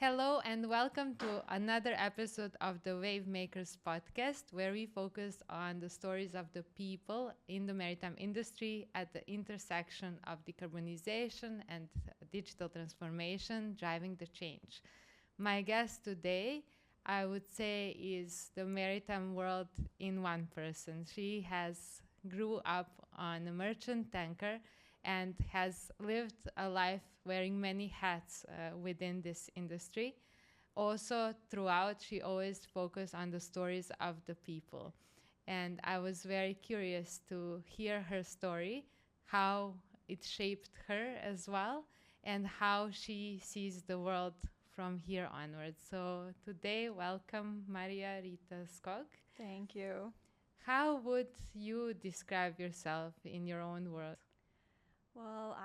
Hello and welcome to another episode of the Wavemakers Podcast, where we focus on the stories of the people in the maritime industry at the intersection of decarbonization and digital transformation driving the change. My guest today, I would say, is the maritime world in one person. She has grew up on a merchant tanker and has lived a life wearing many hats within this industry. Also, throughout, she always focused on the stories of the people. And I was very curious to hear her story, how it shaped her as well, and how she sees the world from here onwards. So today, welcome Maria Rita Skog. Thank you. How would you describe yourself in your own words? Well,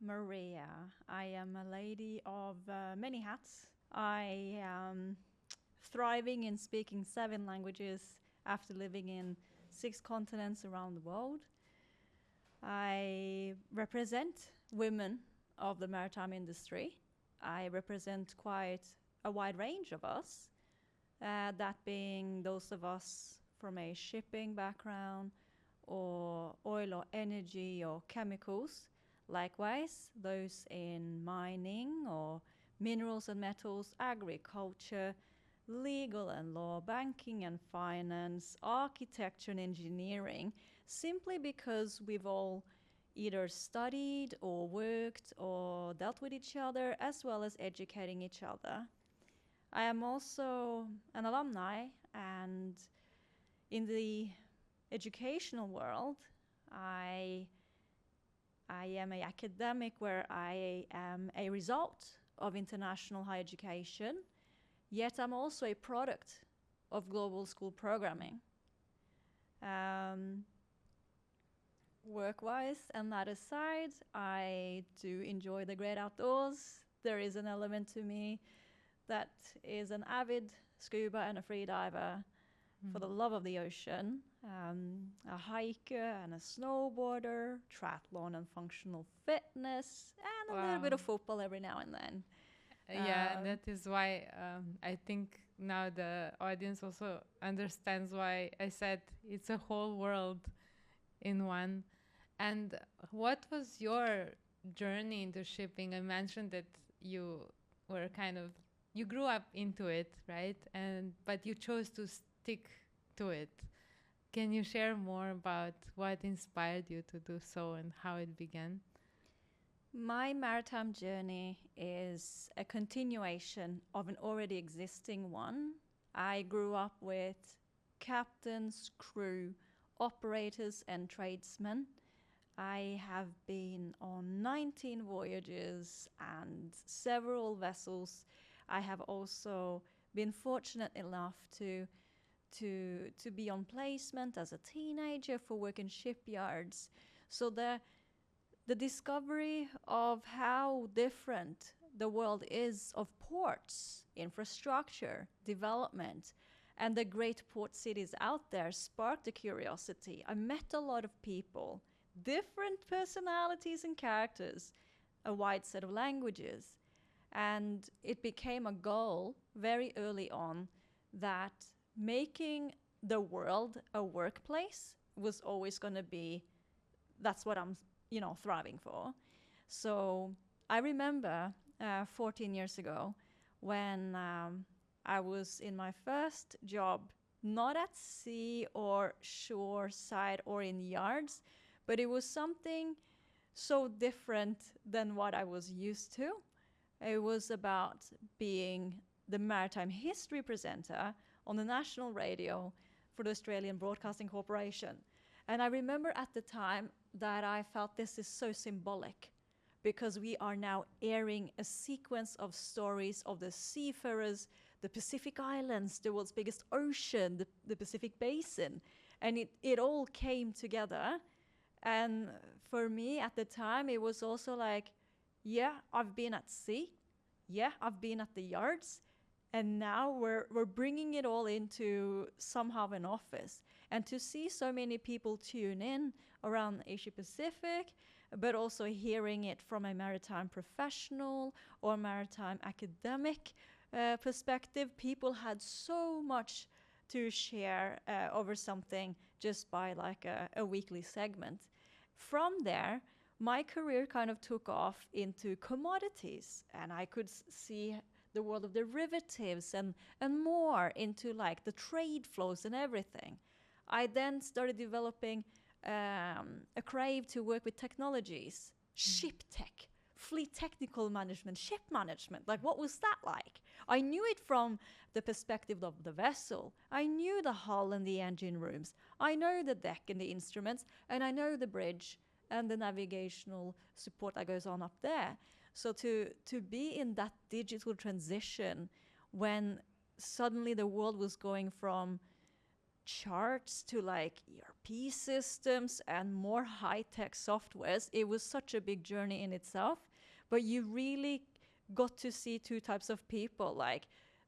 Maria, I am a lady of many hats. I am thriving in speaking 7 languages after living in 6 continents around the world. I represent women of the maritime industry. I represent quite a wide range of us, that being those of us from a shipping background, or oil or energy or chemicals. Likewise, those in mining or minerals and metals, agriculture, legal and law, banking and finance, architecture and engineering, simply because we've all either studied or worked or dealt with each other, as well as educating each other. I am also an alumni, and in the educational world, I am an academic where I am a result of international higher education, yet I'm also a product of global school programming. Work-wise, and that aside, I do enjoy the great outdoors. There is an element to me that is an avid scuba and a free diver for the love of the ocean, a hiker and a snowboarder, triathlon and functional fitness, and a little bit of football every now and then. Yeah, that is why I think now the audience also understands why I said it's a whole world in one. And what was your journey into shipping? I mentioned that you were you grew up into it, right? But you chose to stick to it. Can you share more about what inspired you to do so and how it began? My maritime journey is a continuation of an already existing one. I grew up with captains, crew, operators, and tradesmen. I have been on 19 voyages and several vessels. I have also been fortunate enough to be on placement as a teenager for work in shipyards. So the discovery of how different the world is of ports, infrastructure, development, and the great port cities out there sparked a curiosity. I met a lot of people, different personalities and characters, a wide set of languages. And it became a goal very early on that making the world a workplace was always going to be, that's what I'm, thriving for. So I remember 14 years ago when I was in my first job, not at sea or shore side or in yards, but it was something so different than what I was used to. It was about being the maritime history presenter on the national radio for the Australian Broadcasting Corporation. And I remember at the time that I felt this is so symbolic, because we are now airing a sequence of stories of the seafarers, the Pacific Islands, the world's biggest ocean, the Pacific Basin. And it all came together. And for me at the time, it was also like, yeah, I've been at sea. Yeah, I've been at the yards. And now we're bringing it all into somehow an office. And to see so many people tune in around Asia Pacific, but also hearing it from a maritime professional or maritime academic perspective, people had so much to share over something just by like a weekly segment. From there, my career kind of took off into commodities, and I could see the world of derivatives and more into like the trade flows and everything. I then started developing a crave to work with technologies, ship tech, fleet technical management, ship management. Like, what was that like? I knew it from the perspective of the vessel. I knew the hull and the engine rooms. I know the deck and the instruments, and I know the bridge and the navigational support that goes on up there. So to be in that digital transition when suddenly the world was going from charts to like ERP systems and more high-tech softwares, it was such a big journey in itself. But you really got to see two types of people, like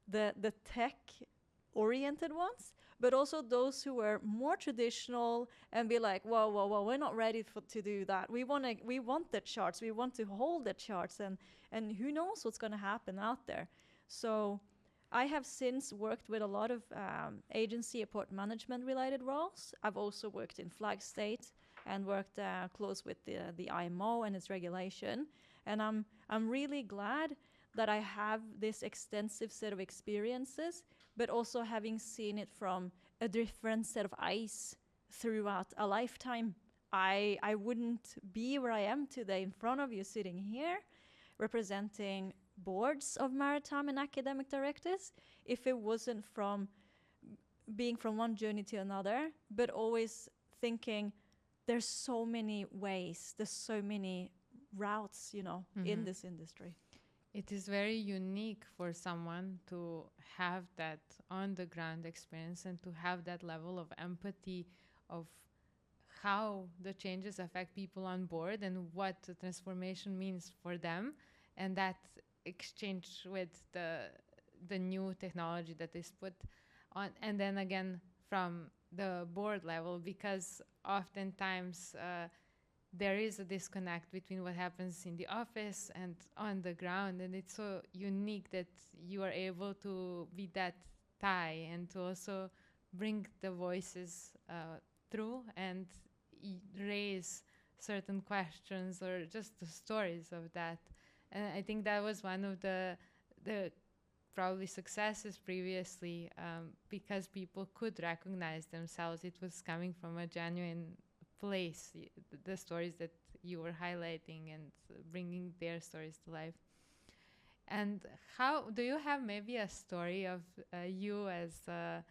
the tech-oriented ones, but also those who were more traditional and be like, whoa, we're not ready to do that. We want the charts. We want to hold the charts, and who knows what's going to happen out there. So I have since worked with a lot of agency and port management related roles. I've also worked in flag state and worked close with the IMO and its regulation. And I'm really glad that I have this extensive set of experiences, but also having seen it from a different set of eyes throughout a lifetime. I wouldn't be where I am today in front of you sitting here representing boards of maritime and academic directors if it wasn't from being from one journey to another, but always thinking there's so many ways, there's so many routes, in this industry. It is very unique for someone to have that on-the-ground experience and to have that level of empathy of how the changes affect people on board and what the transformation means for them, and that exchange with the new technology that is put on, and then again from the board level, because oftentimes there is a disconnect between what happens in the office and on the ground, and it's so unique that you are able to be that tie and to also bring the voices through and raise certain questions or just the stories of that. And I think that was one of the probably successes previously, because people could recognize themselves. It was coming from a genuine place, the stories that you were highlighting and bringing their stories to life. And how do you have maybe a story of you as a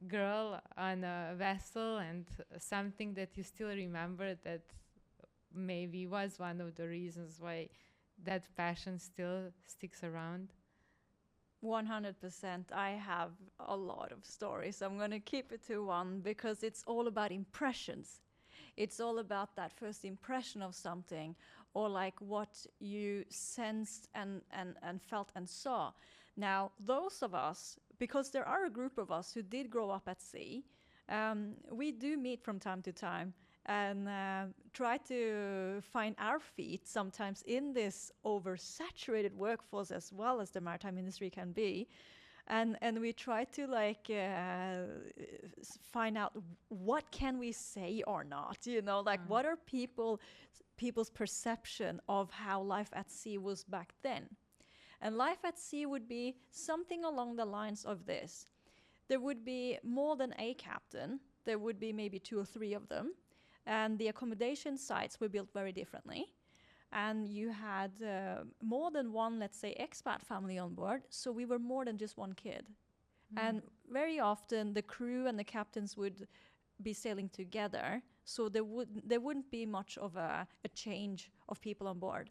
girl on a vessel and something that you still remember that maybe was one of the reasons why that passion still sticks around? 100%. I have a lot of stories. I'm going to keep it to one because it's all about impressions. It's all about that first impression of something, or like what you sensed and felt and saw. Now, those of us, because there are a group of us who did grow up at sea, we do meet from time to time and try to find our feet sometimes in this oversaturated workforce as well as the maritime industry can be. And we try to find out what can we say or not, what are people's perception of how life at sea was back then. And life at sea would be something along the lines of this. There would be more than a captain. There would be maybe 2 or 3 of them. And the accommodation sites were built very differently. And you had more than one, let's say, expat family on board. So we were more than just one kid. And very often the crew and the captains would be sailing together. So there wouldn't be much of a change of people on board.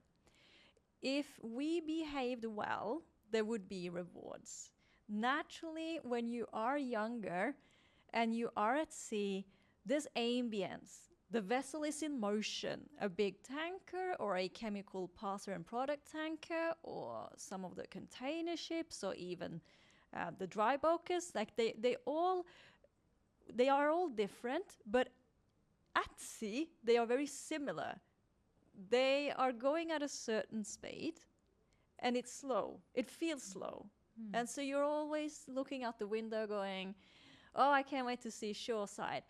If we behaved well, there would be rewards. Naturally, when you are younger and you are at sea, there's ambience. The vessel is in motion, a big tanker or a chemical parcel and product tanker or some of the container ships or even the dry bulkers. Like they all they are all different, but at sea, they are very similar. They are going at a certain speed, and it's slow. It feels slow. And so you're always looking out the window going, oh, I can't wait to see shoreside.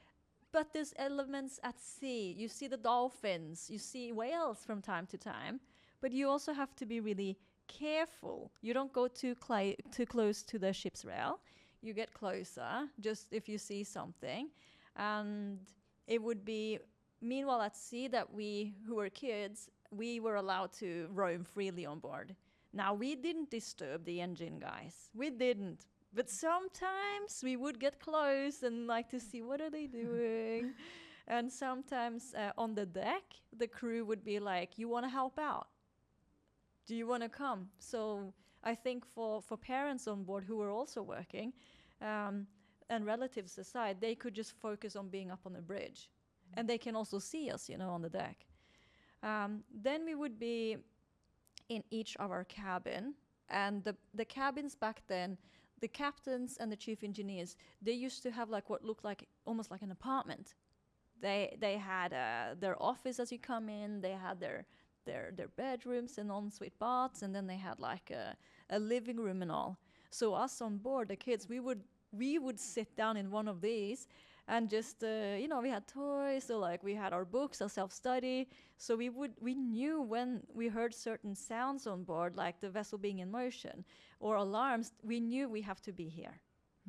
But there's elements at sea. You see the dolphins, you see whales from time to time, but you also have to be really careful. You don't go too close to the ship's rail. You get closer, just if you see something. And it would be, meanwhile at sea, that we, who were kids, we were allowed to roam freely on board. Now, we didn't disturb the engine guys. We didn't. But sometimes we would get close and like to see what are they doing. And sometimes on the deck, the crew would be like, you want to help out? Do you want to come? So I think for parents on board who were also working, and relatives aside, they could just focus on being up on the bridge. And they can also see us, on the deck. Then we would be in each of our cabin. And the cabins back then, the captains and the chief engineers, they used to have like what looked like almost like an apartment. They had their office as you come in. They had their bedrooms and ensuite baths, and then they had like a living room and all. So us on board, the kids, we would sit down in one of these and just we had toys, so like we had our books, our self-study. So we knew when we heard certain sounds on board, like the vessel being in motion or alarms, we knew we have to be here.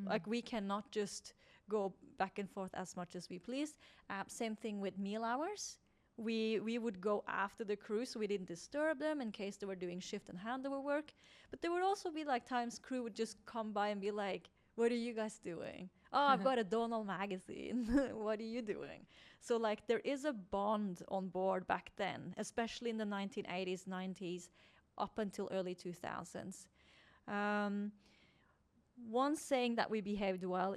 Like we cannot just go back and forth as much as we please. Same thing with meal hours. We would go after the crew, so we didn't disturb them in case they were doing shift and handover work. But there would also be like times crew would just come by and be like, what are you guys doing? Oh, I've got a Donald magazine. What are you doing? So like there is a bond on board back then, especially in the 1980s, 90s, up until early 2000s. One saying that we behaved well,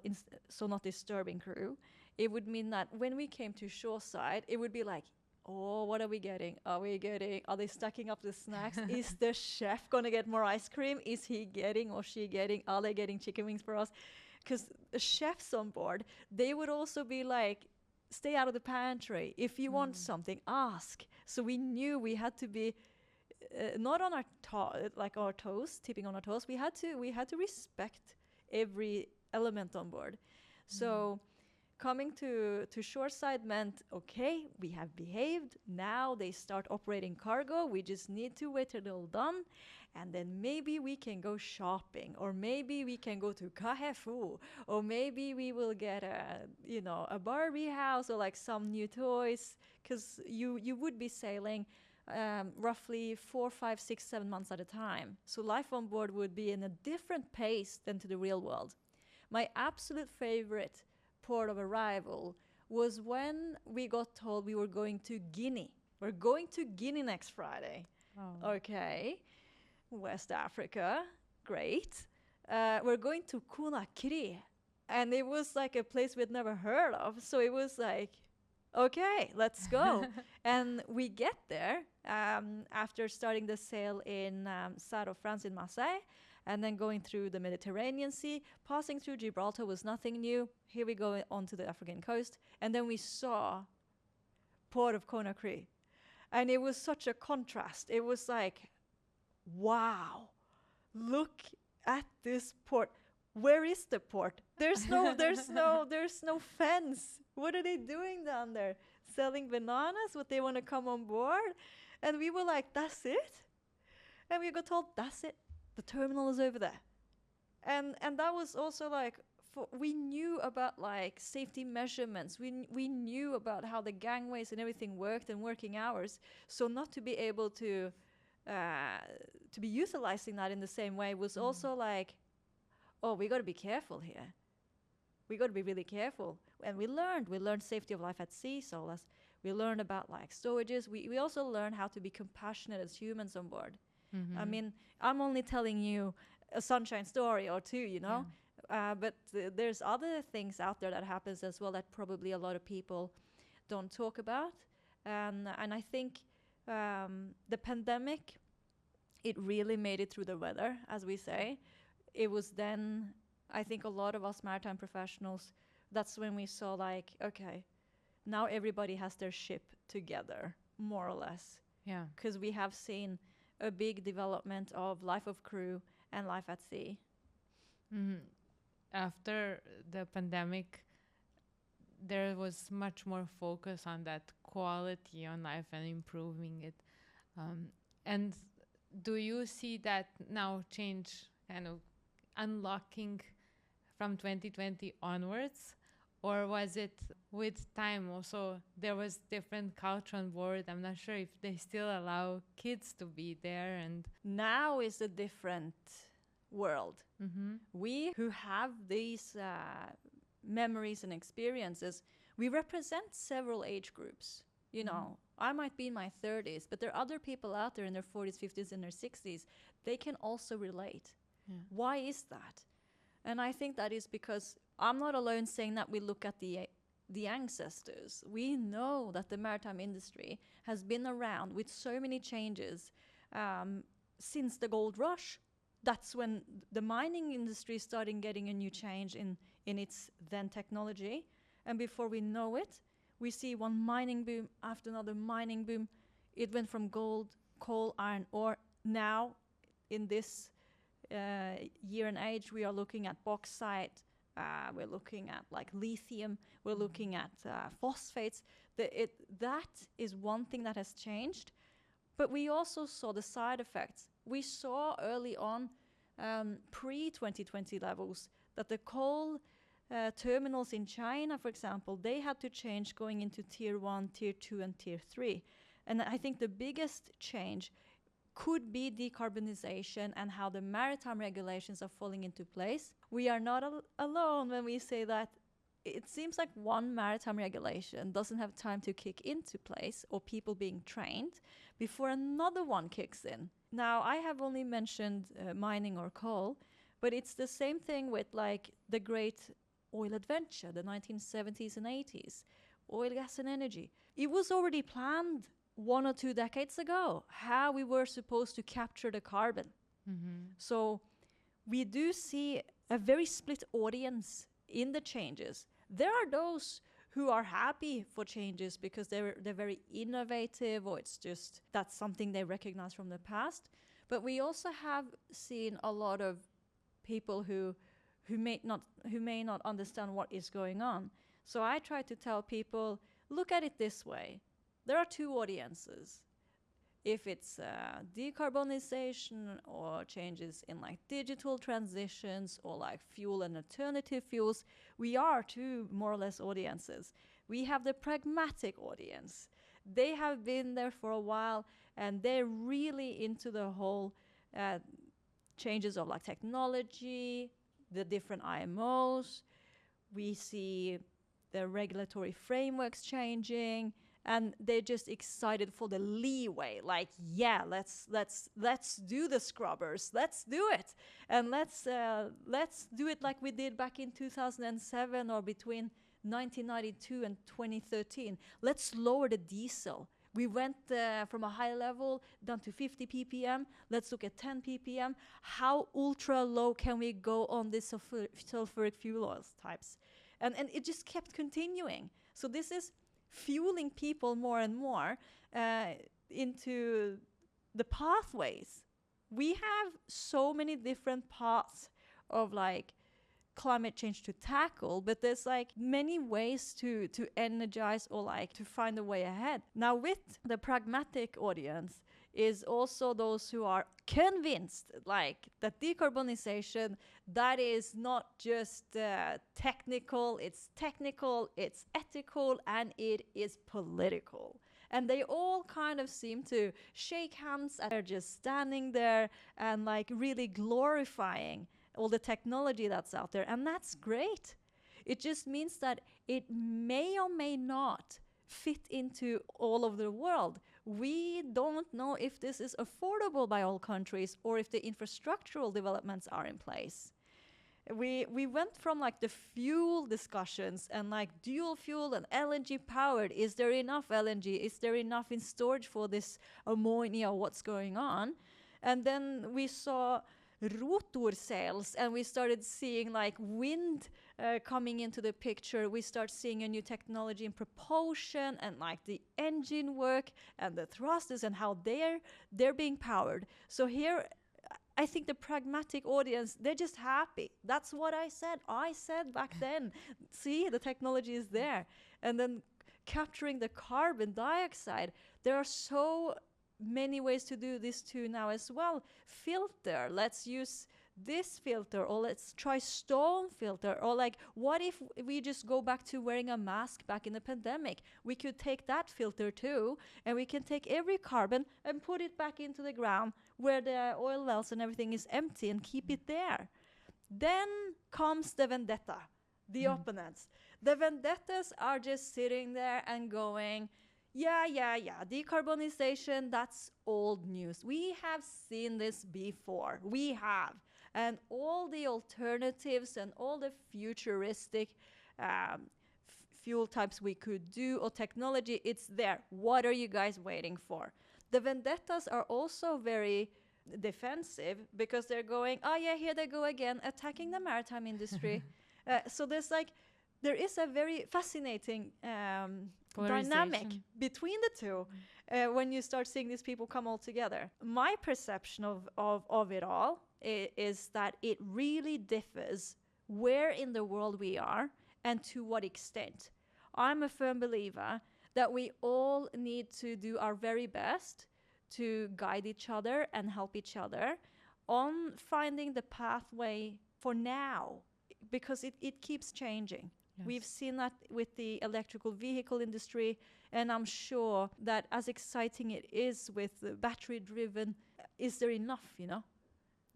so not disturbing crew, it would mean that when we came to shoreside, it would be like, oh, what are we getting? Are they stacking up the snacks? Is the chef gonna get more ice cream? Is he getting or she getting? Are they getting chicken wings for us? Because the chefs on board, they would also be like, stay out of the pantry. If you want something, ask. So we knew we had to be not on our toes, tipping on our toes. We had to respect every element on board. So coming to shoreside meant, okay, we have behaved. Now they start operating cargo. We just need to wait till they're all done. And then maybe we can go shopping, or maybe we can go to 𝐓𝐻, or maybe we will get a Barbie house or like some new toys, because you would be sailing roughly 4, 5, 6, 7 months at a time. So life on board would be in a different pace than to the real world. My absolute favorite port of arrival was when we got told we were going to Guinea. We're going to Guinea next Friday. Oh. Okay. West Africa. Great. We're going to Conakry. And it was like a place we'd never heard of. So it was like, okay, let's go. And we get there after starting the sail in south of France in Marseille, and then going through the Mediterranean Sea, passing through Gibraltar was nothing new. Here we go onto the African coast. And then we saw Port of Conakry. And it was such a contrast. It was like, wow, look at this port. Where is the port? There's no fence. What are they doing down there? Selling bananas? Would they want to come on board? And we were like, that's it? And we got told, that's it. The terminal is over there. And that was also like, we knew about like safety measurements. We knew about how the gangways and everything worked and working hours. So not to be able to be utilizing that in the same way was also like, oh, we got to be careful here. We got to be really careful. And we learned safety of life at sea. So we learned about like storages. We also learned how to be compassionate as humans on board. I mean, I'm only telling you a sunshine story or two, but there's other things out there that happens as well that probably a lot of people don't talk about. And I think the pandemic, it really made it through the weather, as we say. It was then, I think a lot of us maritime professionals that's when we saw like, okay, now everybody has their ship together, more or less. Yeah. Because we have seen a big development of life of crew and life at sea. Mhm. After the pandemic, there was much more focus on that quality on life and improving it. And do you see that now change, kind of unlocking from 2020 onwards? Or was it with time also there was different culture on board? I'm not sure if they still allow kids to be there. And Now is a different world. mm-hmm. We who have these memories and experiences, we represent several age groups. You know, I might be in my 30s, but there are other people out there in their 40s, 50s, and their 60s. They can also relate. Yeah. Why is that? And I think that is because I'm not alone saying that we look at the ancestors. We know that the maritime industry has been around with so many changes since the gold rush. That's when the mining industry started getting a new change in its then technology. And before we know it, we see one mining boom after another mining boom. It went from gold, coal, iron ore. Now, in this year and age, we are looking at bauxite. We're looking at like lithium. We're looking at phosphates. That is one thing that has changed. But we also saw the side effects. We saw early on, pre-2020 levels, that the coal terminals in China, for example, they had to change going into tier 1, tier 2, and tier 3. And I think the biggest change could be decarbonization and how the maritime regulations are falling into place. We are not alone when we say that it seems like one maritime regulation doesn't have time to kick into place or people being trained before another one kicks in. Now, I have only mentioned mining or coal, but it's the same thing with like the great oil adventure, the 1970s and 80s, oil, gas, and energy. It was already planned 1 or 2 decades ago how we were supposed to capture the carbon. Mm-hmm. So we do see a very split audience in the changes. There are those who are happy for changes because they're very innovative, or it's just that's something they recognize from the past. But we also have seen a lot of people who may not understand what is going on. So I try to tell people, look at it this way. There are 2 audiences. If it's decarbonization or changes in like digital transitions or like fuel and alternative fuels, we are 2 more or less audiences. We have the pragmatic audience. They have been there for a while and they're really into the whole changes of like technology, the different IMOs. We see the regulatory frameworks changing. And they're just excited for the leeway. Like, yeah, let's do the scrubbers. Let's do it, and let's do it like we did back in 2007 or between 1992 and 2013. Let's lower the diesel. We went from a high level down to 50 ppm. Let's look at 10 ppm. How ultra low can we go on this sulfuric fuel oils types? And it just kept continuing. So this is fueling people more and more into the pathways. We have so many different paths of like climate change to tackle, but there's like many ways to energize or like to find a way ahead. Now with the pragmatic audience is also those who are convinced like that decarbonization, that is not just technical, it's ethical, and it is political. And they all kind of seem to shake hands and they're just standing there and like really glorifying all the technology that's out there. And that's great. It just means that it may or may not fit into all of the world. We don't know if this is affordable by all countries or if the infrastructural developments are in place. We went from like the fuel discussions and like dual fuel and LNG powered. Is there enough LNG? Is there enough in storage for this ammonia? What's going on? And then we saw rotor sails, and we started seeing like wind coming into the picture. We start seeing a new technology in propulsion and like the engine work and the thrusters and how they're being powered. So here, I think the pragmatic audience, they're just happy. That's what I said back then. See, the technology is there. And then capturing the carbon dioxide, there are so many ways to do this too now as well. Filter, let's use this filter, or let's try stone filter, or like, what if we just go back to wearing a mask back in the pandemic? We could take that filter too, and we can take every carbon and put it back into the ground where the oil wells and everything is empty and keep it there. Then comes the vendetta, the opponents. The vendettas are just sitting there and going, yeah, decarbonization, that's old news. We have seen this before. We have. And all the alternatives and all the futuristic fuel types we could do, or technology, it's there. What are you guys waiting for? The vendettas are also very defensive, because they're going, oh yeah, here they go again, attacking the maritime industry. So there is a very fascinating dynamic between the two when you start seeing these people come all together. My perception of it all is that it really differs where in the world we are and to what extent. I'm a firm believer that we all need to do our very best to guide each other and help each other on finding the pathway for now, because it keeps changing. Yes. We've seen that with the electrical vehicle industry, and I'm sure that as exciting it is with the battery-driven, is there enough,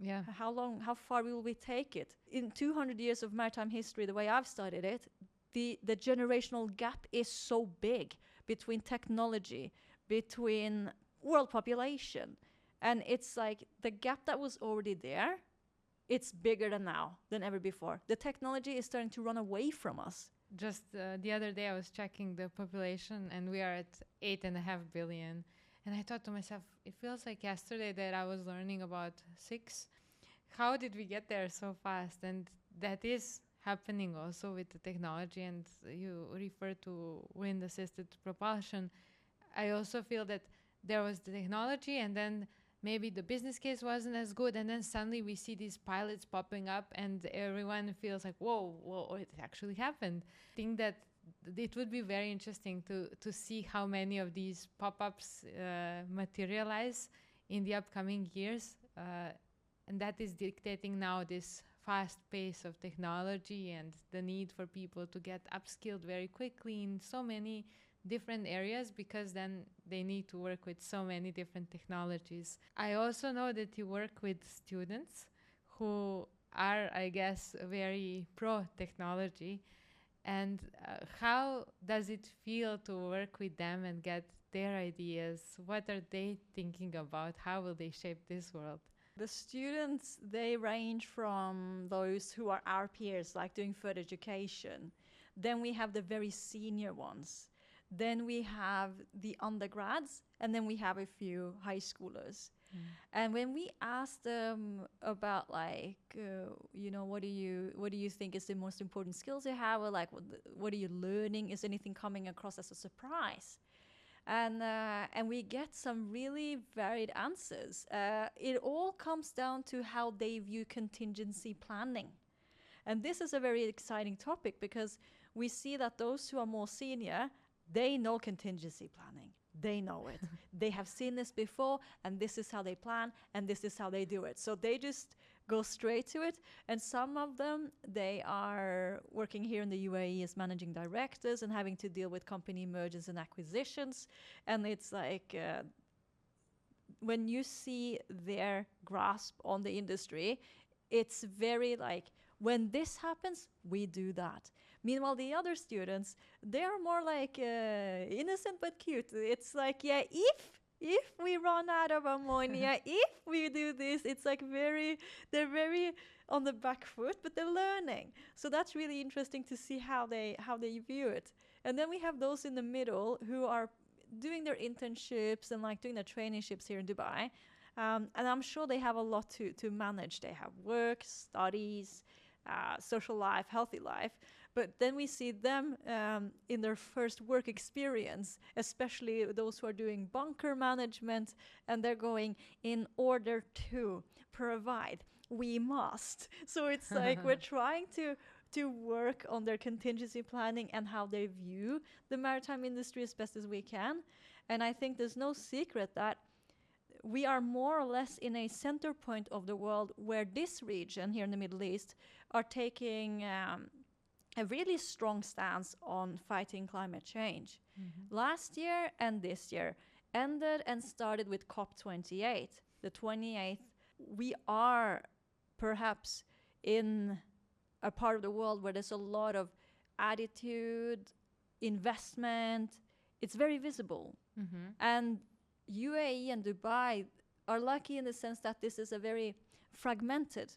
Yeah. How far will we take it? In 200 years of maritime history, the way I've studied it, the generational gap is so big between technology, between world population. And it's like the gap that was already there, it's bigger than ever before. The technology is starting to run away from us. Just the other day I was checking the population, and we are at 8.5 billion. And I thought to myself, it feels like yesterday that I was learning about 6. How did we get there so fast? And that is happening also with the technology. And you refer to wind-assisted propulsion. I also feel that there was the technology, and then maybe the business case wasn't as good, and then suddenly we see these pilots popping up, and everyone feels like, whoa, it actually happened. I think that it would be very interesting to see how many of these pop-ups materialize in the upcoming years, and that is dictating now this fast pace of technology and the need for people to get upskilled very quickly in so many different areas, because then they need to work with so many different technologies. I also know that you work with students who are, I guess, very pro technology. And how does it feel to work with them and get their ideas? What are they thinking about? How will they shape this world? The students, they range from those who are our peers, like doing further education. Then we have the very senior ones. Then we have the undergrads, and then we have a few high schoolers. And when we ask them about like, what do you think is the most important skills you have, or like, what are you learning? Is anything coming across as a surprise? And we get some really varied answers. It all comes down to how they view contingency planning. And this is a very exciting topic, because we see that those who are more senior, they know contingency planning. They know it. They have seen this before, and this is how they plan, and this is how they do it. So they just go straight to it. And some of them, they are working here in the UAE as managing directors and having to deal with company mergers and acquisitions. And it's like, when you see their grasp on the industry, it's very like, when this happens, we do that. Meanwhile, the other students, they're more like innocent but cute. It's like, yeah, if we run out of ammonia, if we do this, it's like they're very on the back foot, but they're learning. So that's really interesting to see how they view it. And then we have those in the middle who are doing their internships and like doing their traineeships here in Dubai. And I'm sure they have a lot to manage. They have work, studies, social life, healthy life. But then we see them in their first work experience, especially those who are doing bunker management, and they're going, in order to provide, we must. So it's like we're trying to work on their contingency planning and how they view the maritime industry as best as we can. And I think there's no secret that we are more or less in a center point of the world where this region here in the Middle East are taking a really strong stance on fighting climate change. Last year and this year ended and started with COP28. The 28th, we are perhaps in a part of the world where there's a lot of attitude, investment. It's very visible. And UAE and Dubai are lucky in the sense that this is a very fragmented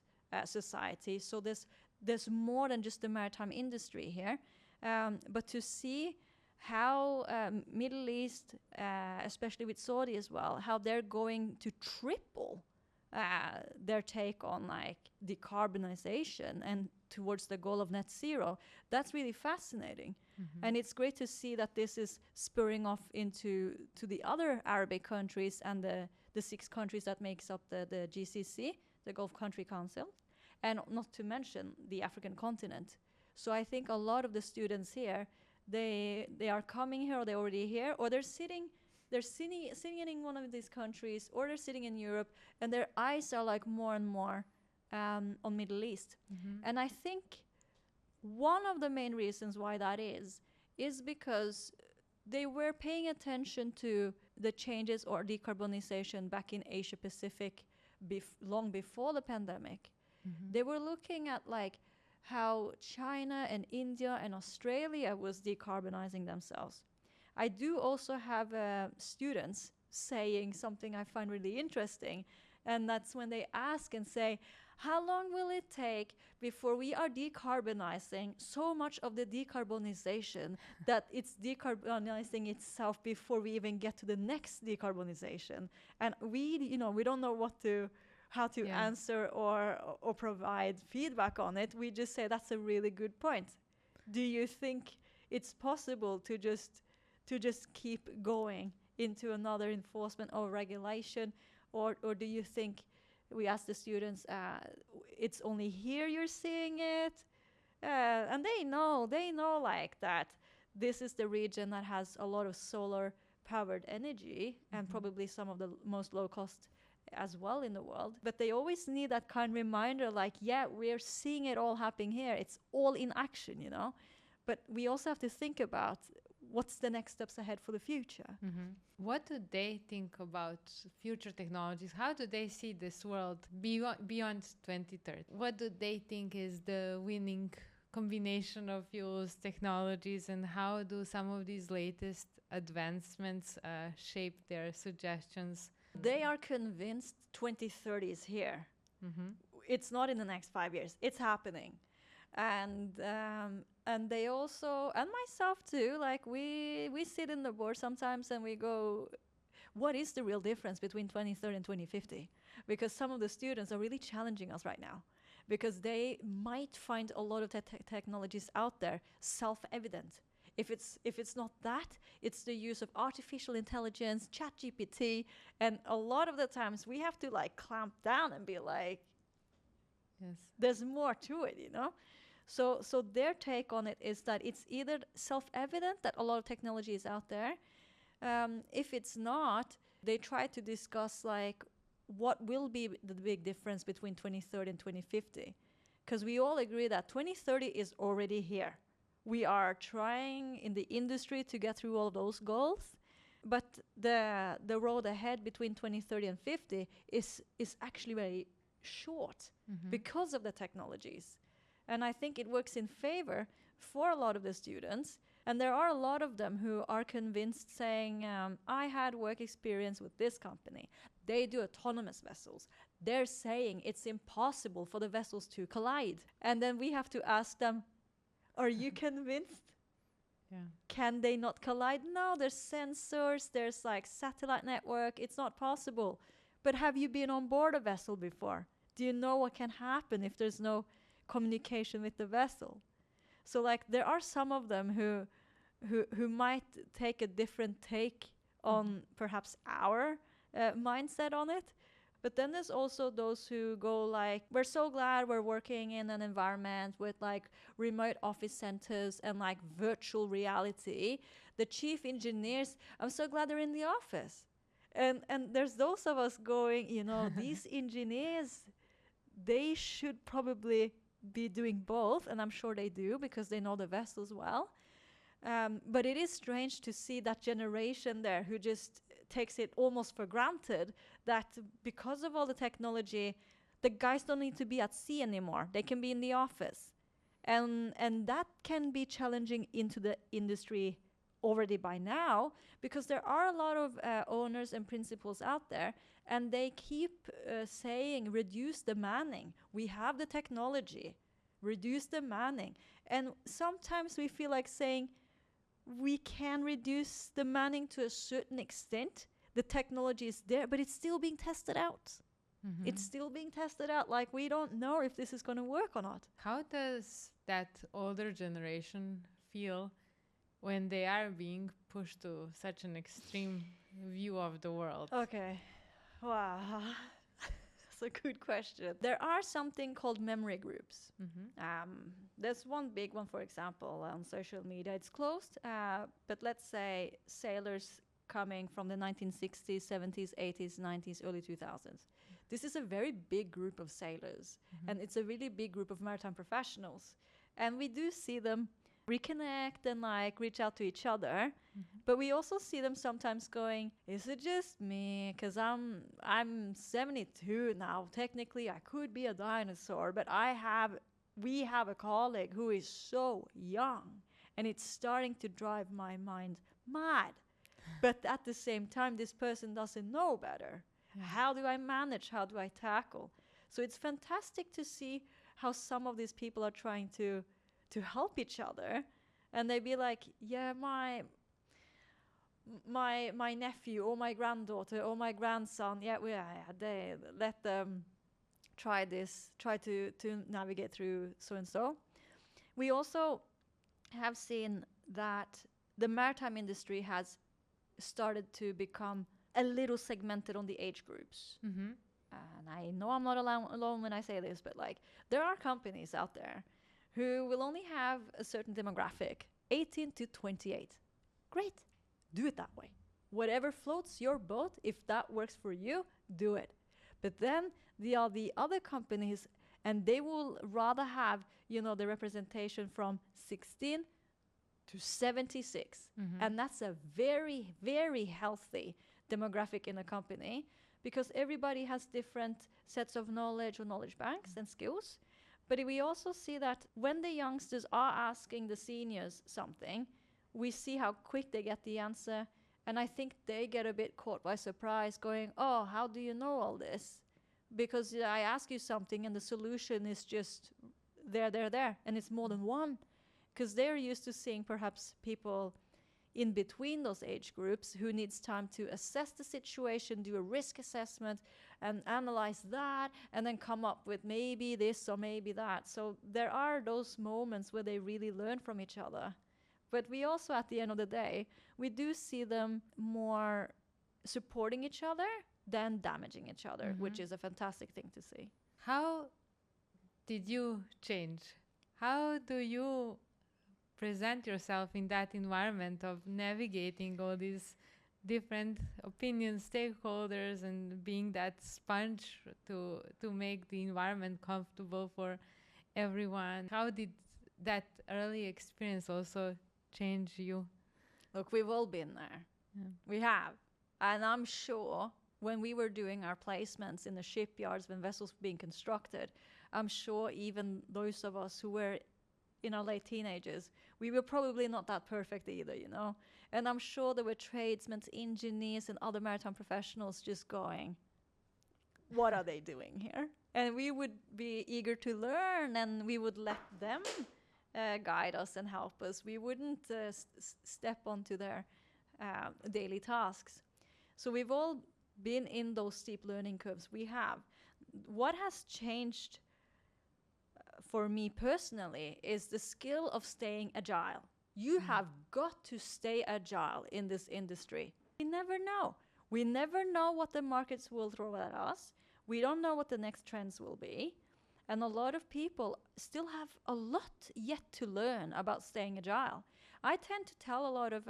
society. So there's more than just the maritime industry here. But to see how Middle East, especially with Saudi as well, how they're going to triple their take on like decarbonization and towards the goal of net zero, that's really fascinating. And it's great to see that this is spurring off into the other Arabic countries and the 6 countries that makes up the GCC, the Gulf Country Council, and not to mention the African continent. So I think a lot of the students here, they are coming here, or they're already here, or they're sitting in one of these countries, or they're sitting in Europe, and their eyes are like more and more on Middle East. And I think one of the main reasons why that is because they were paying attention to the changes or decarbonization back in Asia Pacific long before the pandemic. They were looking at like how China and India and Australia was decarbonizing themselves. I do also have students saying something I find really interesting, and that's when they ask and say, how long will it take before we are decarbonizing so much of the decarbonization that it's decarbonizing itself before we even get to the next decarbonization? And we don't know how to answer or provide feedback on it. We just say that's a really good point. Do you think it's possible to just keep going into another enforcement or regulation, or do you think, we ask the students, it's only here you're seeing it? And they know like that this is the region that has a lot of solar powered energy and probably some of the most low cost as well in the world. But they always need that kind of reminder, like, yeah, we're seeing it all happening here. It's all in action, But we also have to think about what's the next steps ahead for the future. What do they think about future technologies? How do they see this world beyond 2030? What do they think is the winning combination of fuels, technologies, and how do some of these latest advancements shape their suggestions? They are convinced 2030 is here. It's not in the next 5 years. It's happening. And they also, and myself too, like we sit in the board sometimes and we go, what is the real difference between 2030 and 2050? Because some of the students are really challenging us right now, because they might find a lot of technologies out there self-evident. If it's not that, it's the use of artificial intelligence, ChatGPT, and a lot of the times we have to like clamp down and be like, yes, there's more to it, So their take on it is that it's either self-evident that a lot of technology is out there. If it's not, they try to discuss like what will be the big difference between 2030 and 2050. Because we all agree that 2030 is already here. We are trying in the industry to get through all those goals. But the road ahead between 2030 and 50 is actually very short because of the technologies. And I think it works in favor for a lot of the students. And there are a lot of them who are convinced, saying, I had work experience with this company. They do autonomous vessels. They're saying it's impossible for the vessels to collide. And then we have to ask them, are you convinced? Yeah. Can they not collide? No, there's sensors, there's like satellite network. It's not possible. But have you been on board a vessel before? Do you know what can happen if there's no communication with the vessel? So like there are some of them who might take a different take on perhaps our mindset on it. But then there's also those who go like, we're so glad we're working in an environment with like remote office centers and like virtual reality. The chief engineers, I'm so glad they're in the office. And there's those of us going, you know, these engineers, they should probably be doing both. And I'm sure they do because they know the vessels well. But it is strange to see that generation there who just takes it almost for granted that because of all the technology, the guys don't need to be at sea anymore. They can be in the office. And that can be challenging into the industry already by now, because there are a lot of owners and principals out there, and they keep saying, reduce the manning. We have the technology, reduce the manning. And sometimes we feel like saying, we can reduce the manning to a certain extent. The technology is there, but it's still being tested out. It's still being tested out. Like, we don't know if this is going to work or not. How does that older generation feel when they are being pushed to such an extreme view of the world? Okay. Wow. That's a good question. There are something called memory groups. There's one big one, for example, on social media. It's closed, but let's say sailors coming from the 1960s, 70s, 80s, 90s, early 2000s. This is a very big group of sailors, and it's a really big group of maritime professionals. And we do see them reconnect and like reach out to each other, but we also see them sometimes going, is it just me? Because I'm 72 now. Technically, I could be a dinosaur, but we have a colleague who is so young, and it's starting to drive my mind mad. But at the same time, this person doesn't know better. How do I manage? How do I tackle? So it's fantastic to see how some of these people are trying to help each other. And they be like, yeah, my nephew or my granddaughter or my grandson, they let them try this, try to navigate through so and so. We also have seen that the maritime industry has started to become a little segmented on the age groups. And I know I'm not alone when I say this, but like there are companies out there who will only have a certain demographic, 18 to 28. Great, do it that way. Whatever floats your boat, if that works for you, do it. But then there are the other companies, and they will rather have, the representation from 16 to 76. And that's a very, very healthy demographic in a company, because everybody has different sets of knowledge or knowledge banks and skills. But we also see that when the youngsters are asking the seniors something, we see how quick they get the answer. And I think they get a bit caught by surprise going, oh, how do you know all this? Because I ask you something and the solution is just there. And it's more than one. Because they're used to seeing perhaps people in between those age groups who needs time to assess the situation, do a risk assessment, and analyze that, and then come up with maybe this or maybe that. So there are those moments where they really learn from each other. But we also, at the end of the day, we do see them more supporting each other than damaging each other, which is a fantastic thing to see. How did you change? How do you present yourself in that environment of navigating all these different opinions, stakeholders, and being that sponge to make the environment comfortable for everyone? How did that early experience also change you? Look, we've all been there. We have. And I'm sure when we were doing our placements in the shipyards when vessels were being constructed, I'm sure even those of us who were in our late teenagers, we were probably not that perfect either, And I'm sure there were tradesmen, engineers, and other maritime professionals just going, what are they doing here? And we would be eager to learn, and we would let them guide us and help us. We wouldn't step onto their daily tasks. So we've all been in those steep learning curves. We have. What has changed for me personally is the skill of staying agile. You have got to stay agile in this industry. We never know. We never know what the markets will throw at us. We don't know what the next trends will be. And a lot of people still have a lot yet to learn about staying agile. I tend to tell a lot of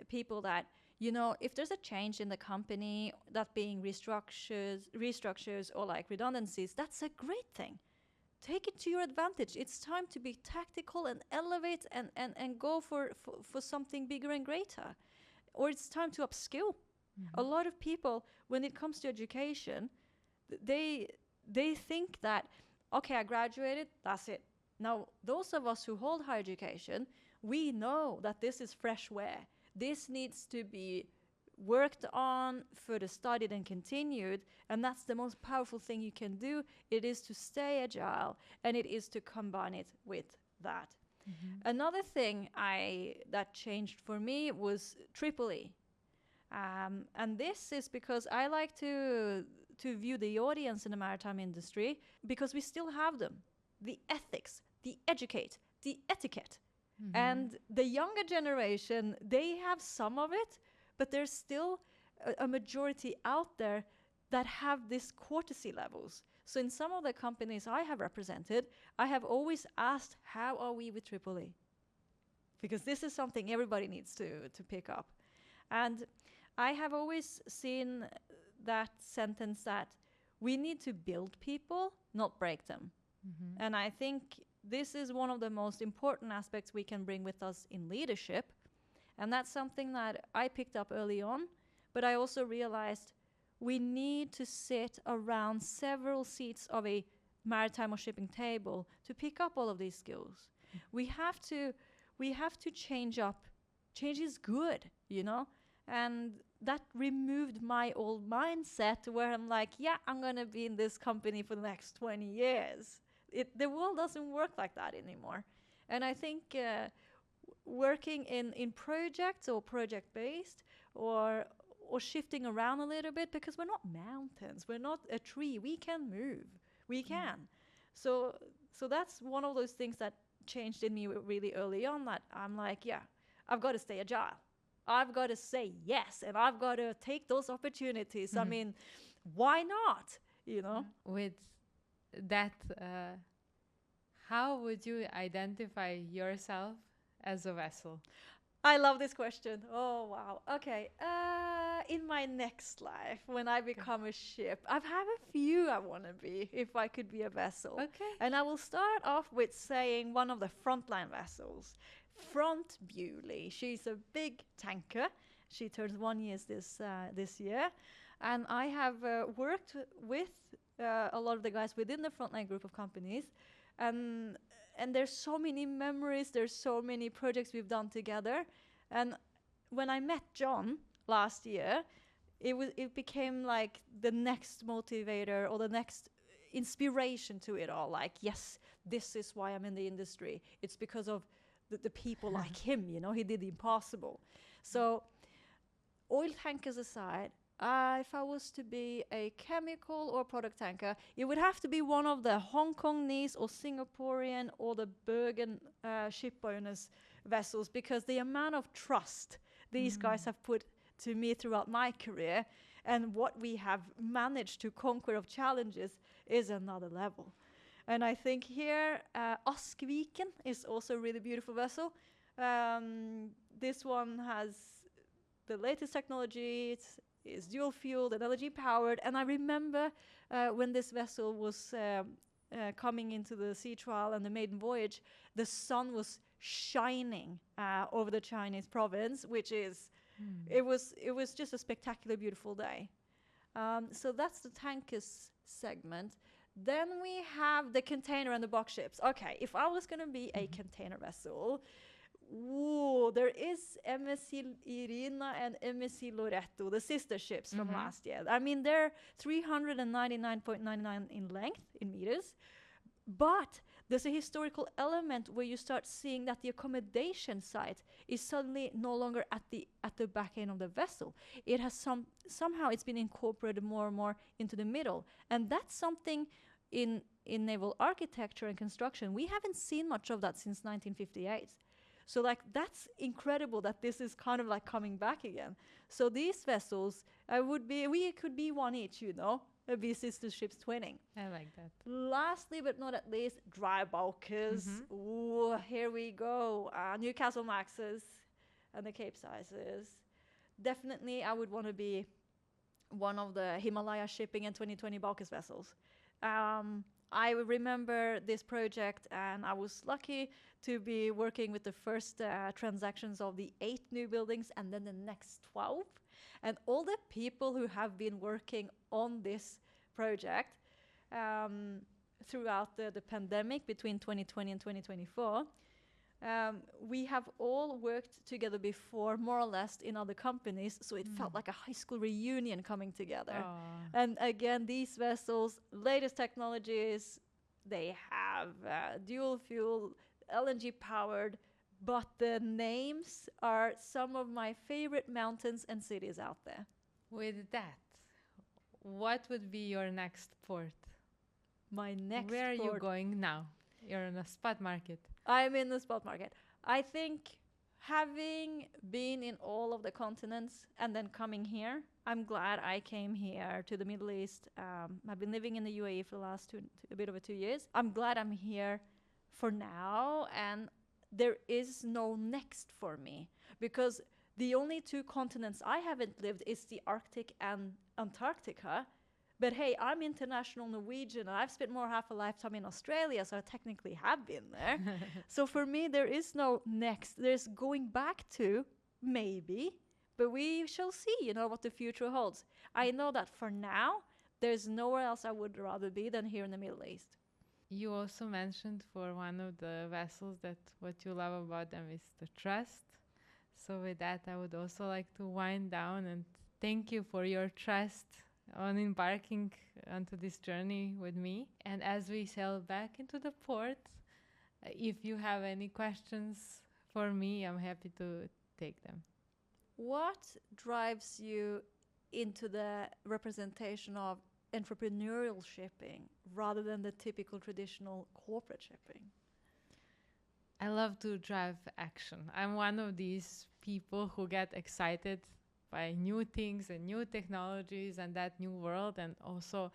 people that, you know, if there's a change in the company, that being restructures or like redundancies, that's a great thing. Take it to your advantage. It's time to be tactical and elevate and go for something bigger and greater. Or it's time to upskill. A lot of people, when it comes to education, they think that, okay, I graduated, that's it. Now, those of us who hold higher education, we know that this is fresh ware. This needs to be worked on, further studied and continued, and that's the most powerful thing you can do. It is to stay agile, and it is to combine it with that. Another thing that changed for me was 𝐓𝐸. And this is because I like to view the audience in the maritime industry, because we still have them. The ethics, the educate, the etiquette. And the younger generation, they have some of it, but there's still a majority out there that have these courtesy levels. So in some of the companies I have represented, I have always asked, how are we with 𝐓𝐸? Because this is something everybody needs to pick up. And I have always seen that sentence that we need to build people, not break them. And I think this is one of the most important aspects we can bring with us in leadership. And that's something that I picked up early on, but I also realized we need to sit around several seats of a maritime or shipping table to pick up all of these skills. We have to change up. Change is good, you know? And that removed my old mindset where I'm like, yeah, I'm going to be in this company for the next 20 years. The world doesn't work like that anymore. And I think working in projects or project-based or shifting around a little bit, because we're not mountains, we're not a tree, we can move, we can. So that's one of those things that changed in me really early on, that I'm like, yeah, I've got to stay agile. I've got to say yes, and I've got to take those opportunities. I mean, why not, you know? With that, how would you identify yourself as a vessel? I love this question. Oh, wow. Okay. In my next life, when I become a ship, I have a few I want to be, if I could be a vessel. Okay. And I will start off with saying one of the frontline vessels, Front Bewley. She's a big tanker. She turns 1 year this year. And I have worked with a lot of the guys within the frontline group of companies. And there's so many memories, there's so many projects we've done together. And when I met John last year, it became like the next motivator or the next inspiration to it all. Like, yes, this is why I'm in the industry. It's because of the people like him, you know, he did the impossible. So oil tankers aside, if I was to be a chemical or product tanker, it would have to be one of the Hong Kongese or Singaporean or the Bergen ship owners vessels, because the amount of trust these guys have put to me throughout my career and what we have managed to conquer of challenges is another level. And I think here, 𝐓𝐡𝐿𝐼𝐾 is also a really beautiful vessel. This one has the latest technology. It's dual fueled and LNG powered. And I remember when this vessel was coming into the sea trial and the maiden voyage, the sun was shining over the Chinese province, which is, it was just a spectacular, beautiful day. So that's the tankers segment. Then we have the container and the box ships. Okay, if I was going to be a container vessel, there is MSC Irina and MSC Loreto, the sister ships from last year. I mean, they're 399.99 in length, in meters, but there's a historical element where you start seeing that the accommodation site is suddenly no longer at the back end of the vessel. It has somehow it's been incorporated more and more into the middle, and that's something in naval architecture and construction we haven't seen much of that since 1958. So like that's incredible that this is kind of like coming back again. So these vessels we could be one each, you know. Be sister ships twinning. I like that. Lastly, but not at least, dry bulkers. Ooh, here we go. Newcastle Maxes and the Capesizes. Definitely, I would want to be one of the Himalaya shipping and 2020 bulkers vessels. I remember this project, and I was lucky to be working with the first transactions of the 8 new buildings and then the next 12. And all the people who have been working on this project throughout the pandemic between 2020 and 2024, we have all worked together before, more or less, in other companies. So it felt like a high school reunion coming together. Aww. And again, these vessels, latest technologies, they have dual fuel, LNG powered, but the names are some of my favorite mountains and cities out there. With that, what would be your next port? My next Where are port, you going now? You're in a spot market. I'm in the spot market. I think having been in all of the continents and then coming here, I'm glad I came here to the Middle East. I've been living in the UAE for the last a bit over 2 years. I'm glad I'm here for now, and there is no next for me, because the only 2 continents I haven't lived is the Arctic and Antarctica. But hey, I'm international Norwegian, and I've spent more half a lifetime in Australia, so I technically have been there. So for me, there is no next. There's going back to, maybe, but we shall see, you know, what the future holds. I know that for now, there's nowhere else I would rather be than here in the Middle East. You also mentioned for one of the vessels that what you love about them is the trust. So with that, I would also like to wind down and thank you for your trust on embarking onto this journey with me. And as we sail back into the port, if you have any questions for me, I'm happy to take them. What drives you into the representation of entrepreneurial shipping rather than the typical traditional corporate shipping? I love to drive action. I'm one of these people who get excited by new things and new technologies and that new world. And also,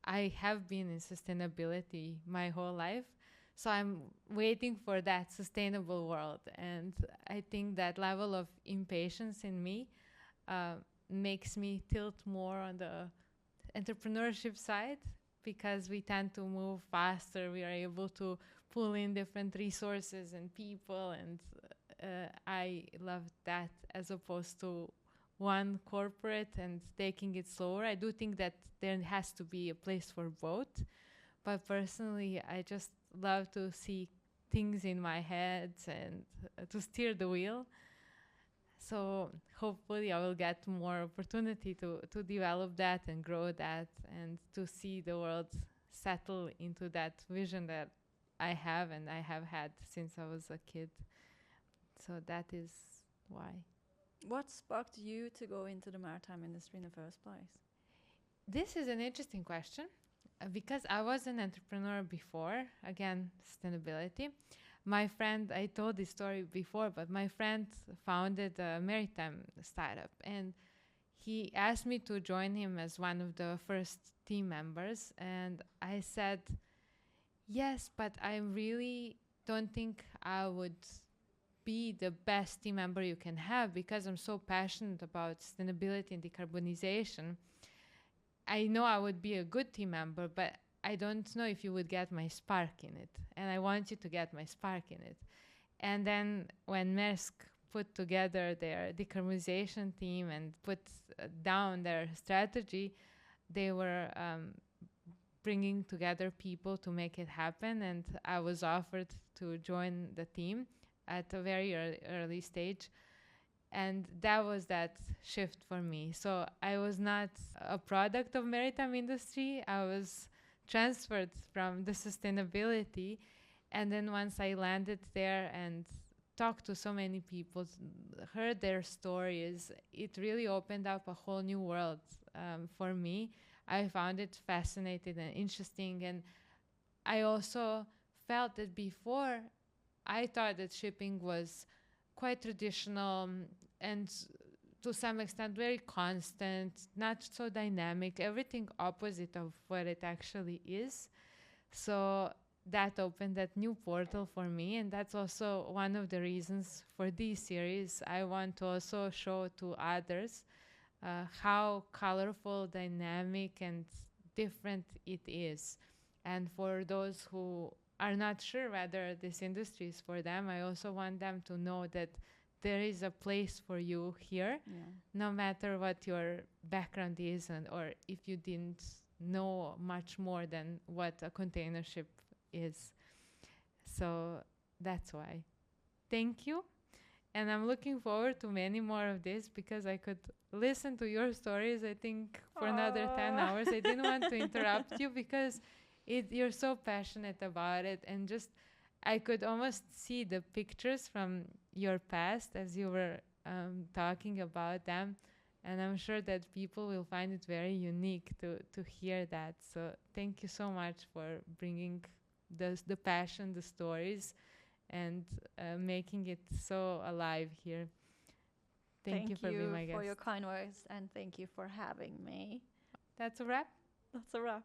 I have been in sustainability my whole life. So I'm waiting for that sustainable world. And I think that level of impatience in me makes me tilt more on the entrepreneurship side, because we tend to move faster. We are able to pull in different resources and people, and I love that, as opposed to one corporate and taking it slower. I do think that there has to be a place for both, but personally I just love to see things in my head and to steer the wheel. So hopefully I will get more opportunity to develop that and grow that, and to see the world settle into that vision that I have and I have had since I was a kid. So that is why. What sparked you to go into the maritime industry in the first place? This is an interesting question, because I was an entrepreneur before, again, sustainability. My friend, I told this story before, but my friend founded a maritime startup, and he asked me to join him as one of the first team members. And I said, yes, but I really don't think I would be the best team member you can have, because I'm so passionate about sustainability and decarbonization. I know I would be a good team member, but I don't know if you would get my spark in it. And I want you to get my spark in it. And then when Maersk put together their decarbonization team and put down their strategy, they were bringing together people to make it happen. And I was offered to join the team at a very early stage. And that was that shift for me. So I was not a product of maritime industry. I was transferred from the sustainability, And then once I landed there and talked to so many people, heard their stories, it really opened up a whole new world for me. I found it fascinating and interesting. And I also felt that before, I thought that shipping was quite traditional and to some extent very constant, not so dynamic, everything opposite of what it actually is. So that opened that new portal for me, and that's also one of the reasons for this series. I want to also show to others how colorful, dynamic, and different it is. And for those who are not sure whether this industry is for them, I also want them to know that there is a place for you here, no matter what your background is, and or if you didn't know much more than what a container ship is. So that's why. Thank you. And I'm looking forward to many more of this because I could listen to your stories, I think, for another 10 hours. I didn't want to interrupt you because you're so passionate about it. And just, I could almost see the pictures from your past as you were talking about them. And I'm sure that people will find it very unique to hear that. So thank you so much for bringing the passion, the stories, and making it so alive here. Thank you for being my guest. Thank you for your kind words, and thank you for having me. That's a wrap. That's a wrap.